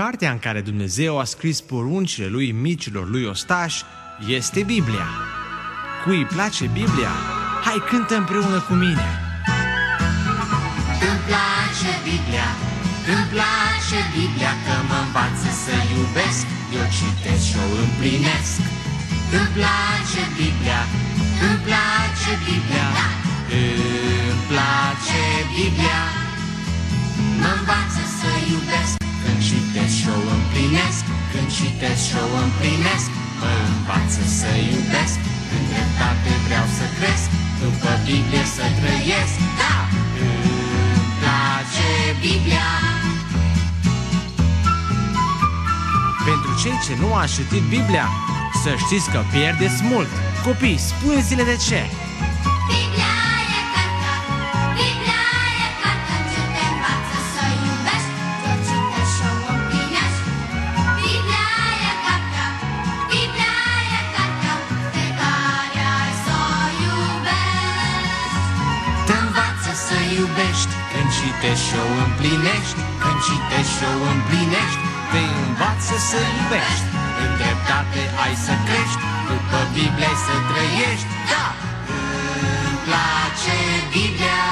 Cartea în care Dumnezeu a scris poruncile lui micilor lui ostași este Biblia. Cui îi place Biblia? Hai, cântă împreună cu mine! Îmi place Biblia, îmi place Biblia, că mă învață să iubesc, eu citesc și o împlinesc. Îmi place Biblia, îmi place Biblia, îmi place Biblia, mă învață să iubesc, când citesc și o împlinesc, când citesc și o împlinesc, mă învață să iubesc, în dreptate vreau să cresc, după Biblie să trăiesc, da! Îmi place Biblia. Pentru cei ce nu au citit Biblia, să știți că pierdeți mult. Copii, spuneți-le de ce! Biblia e cartea, Biblia e cartea ce te învață să iubești, eu citesc și o împlinești. Biblia e cartea, Biblia e cartea pe care ai să o iubești. Te învață să iubești, când citești și o împlinești, când citești și o împlinești, Te învață să iubești, în dreptate ai să crești, după Biblie să trăiești, da! Îmi place Biblia.